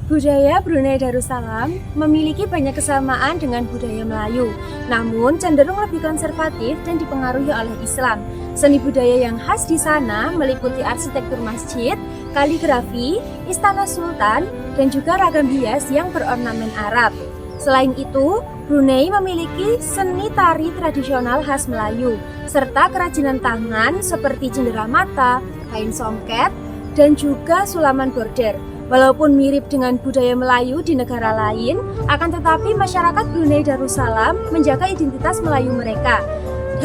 Budaya Brunei Darussalam memiliki banyak kesamaan dengan budaya Melayu, namun cenderung lebih konservatif dan dipengaruhi oleh Islam. Seni budaya yang khas di sana meliputi arsitektur masjid, kaligrafi, istana sultan, dan juga ragam hias yang berornamen Arab. Selain itu, Brunei memiliki seni tari tradisional khas Melayu, serta kerajinan tangan seperti cenderamata, kain songket, dan juga sulaman border. Walaupun mirip dengan budaya Melayu di negara lain, akan tetapi masyarakat Brunei Darussalam menjaga identitas Melayu mereka.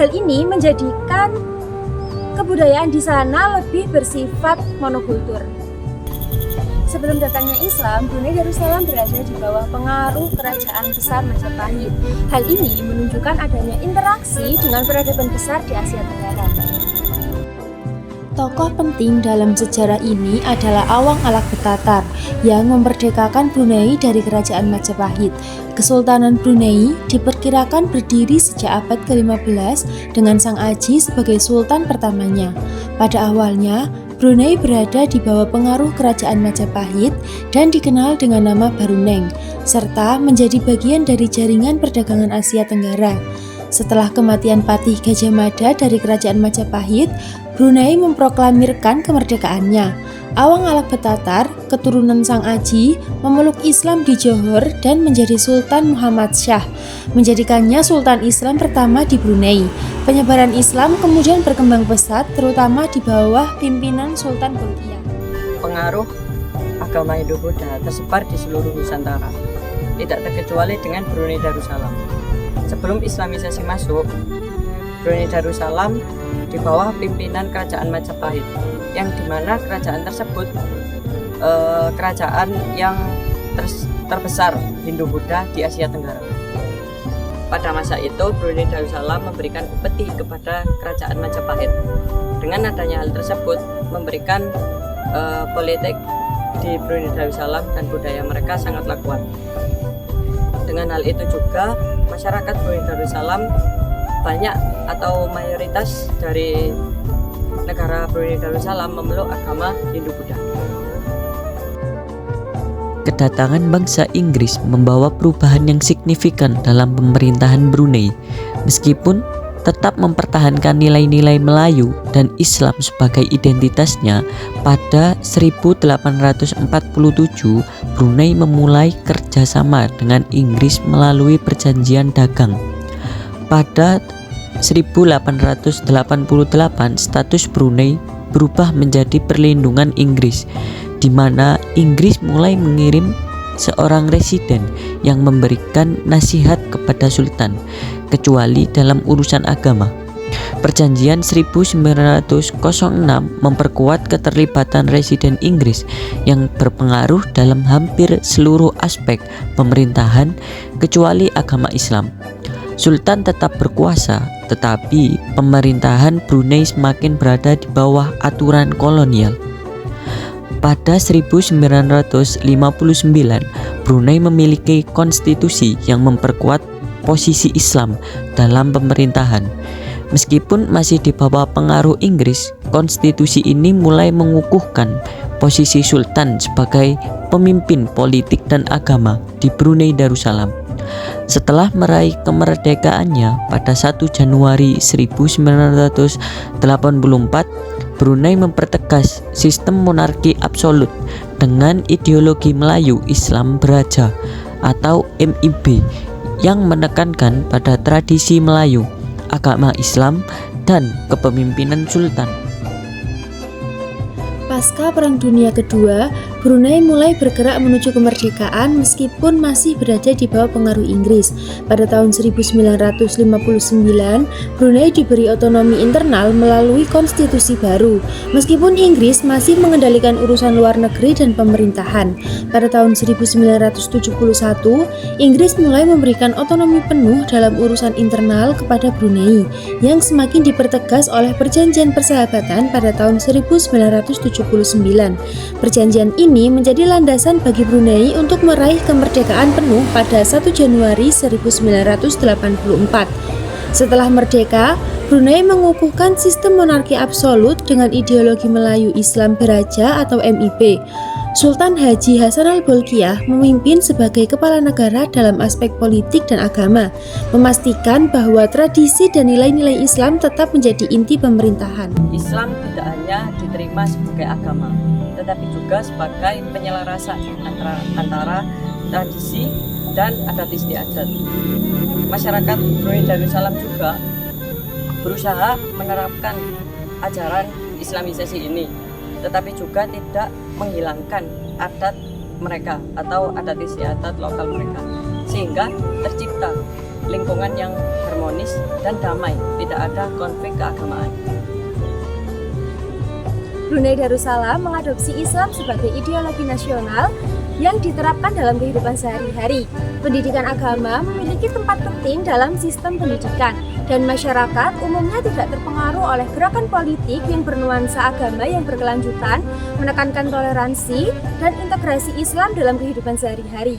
Hal ini menjadikan kebudayaan di sana lebih bersifat monokultur. Sebelum datangnya Islam, Brunei Darussalam berada di bawah pengaruh kerajaan besar Majapahit. Hal ini menunjukkan adanya interaksi dengan peradaban besar di Asia Tenggara. Tokoh penting dalam sejarah ini adalah Awang Alak-Betatar yang memerdekakan Brunei dari kerajaan Majapahit. Kesultanan Brunei diperkirakan berdiri sejak abad ke-15 dengan Sang Aji sebagai sultan pertamanya. Pada awalnya, Brunei berada di bawah pengaruh kerajaan Majapahit dan dikenal dengan nama Baruneng, serta menjadi bagian dari jaringan perdagangan Asia Tenggara. Setelah kematian Patih Gajah Mada dari kerajaan Majapahit, Brunei memproklamirkan kemerdekaannya. Awang Alak-Betatar, keturunan Sang Aji, memeluk Islam di Johor dan menjadi Sultan Muhammad Shah, menjadikannya Sultan Islam pertama di Brunei. Penyebaran Islam kemudian berkembang pesat, terutama di bawah pimpinan Sultan Bolkiah. Pengaruh agama Hindu-Buddha tersebar di seluruh Nusantara, tidak terkecuali dengan Brunei Darussalam. Sebelum Islamisasi masuk, Brunei Darussalam di bawah pimpinan kerajaan Majapahit, yang dimana kerajaan tersebut kerajaan yang terbesar Hindu-Buddha di Asia Tenggara. Pada masa itu, Brunei Darussalam memberikan upeti kepada kerajaan Majapahit. Dengan adanya hal tersebut, memberikan politik di Brunei Darussalam dan budaya mereka sangatlah kuat. Dengan hal itu juga, masyarakat Brunei Darussalam banyak atau mayoritas dari negara Brunei Darussalam memeluk agama Hindu-Buddha. Kedatangan bangsa Inggris membawa perubahan yang signifikan dalam pemerintahan Brunei, meskipun tetap mempertahankan nilai-nilai Melayu dan Islam sebagai identitasnya. Pada 1847, Brunei memulai kerjasama dengan Inggris melalui perjanjian dagang. Pada 1888, status Brunei berubah menjadi perlindungan Inggris, di mana Inggris mulai mengirim seorang residen yang memberikan nasihat kepada Sultan, kecuali dalam urusan agama. Perjanjian 1906 memperkuat keterlibatan residen Inggris yang berpengaruh dalam hampir seluruh aspek pemerintahan kecuali agama Islam. Sultan tetap berkuasa, tetapi pemerintahan Brunei semakin berada di bawah aturan kolonial. Pada 1959, Brunei memiliki konstitusi yang memperkuat posisi Islam dalam pemerintahan. Meskipun masih di bawah pengaruh Inggris, konstitusi ini mulai mengukuhkan posisi Sultan sebagai pemimpin politik dan agama di Brunei Darussalam. Setelah meraih kemerdekaannya pada 1 Januari 1984, Brunei mempertegas sistem monarki absolut dengan ideologi Melayu Islam Beraja atau MIB yang menekankan pada tradisi Melayu, agama Islam, dan kepemimpinan Sultan. Pasca Perang Dunia Kedua, Brunei mulai bergerak menuju kemerdekaan meskipun masih berada di bawah pengaruh Inggris. Pada tahun 1959, Brunei diberi otonomi internal melalui konstitusi baru, meskipun Inggris masih mengendalikan urusan luar negeri dan pemerintahan. Pada tahun 1971, Inggris mulai memberikan otonomi penuh dalam urusan internal kepada Brunei, yang semakin dipertegas oleh Perjanjian Persahabatan pada tahun 1979. Perjanjian ini menjadi landasan bagi Brunei untuk meraih kemerdekaan penuh pada 1 Januari 1984. Setelah merdeka, Brunei mengukuhkan sistem monarki absolut dengan ideologi Melayu Islam Beraja atau MIB. Sultan Haji Hasan al-Bolkiah memimpin sebagai kepala negara dalam aspek politik dan agama, memastikan bahwa tradisi dan nilai-nilai Islam tetap menjadi inti pemerintahan. Islam tidak hanya diterima sebagai agama, tetapi juga sebagai penyelarasan antara tradisi dan adat istiadat. Masyarakat Brunei Darussalam juga berusaha menerapkan ajaran Islamisasi ini, tetapi juga tidak menghilangkan adat mereka atau adat istiadat lokal mereka, sehingga tercipta lingkungan yang harmonis dan damai, tidak ada konflik keagamaan. Brunei Darussalam mengadopsi Islam sebagai ideologi nasional yang diterapkan dalam kehidupan sehari-hari. Pendidikan agama memiliki tempat penting dalam sistem pendidikan, dan masyarakat umumnya tidak terpengaruh oleh gerakan politik yang bernuansa agama yang berkelanjutan, menekankan toleransi dan integrasi Islam dalam kehidupan sehari-hari.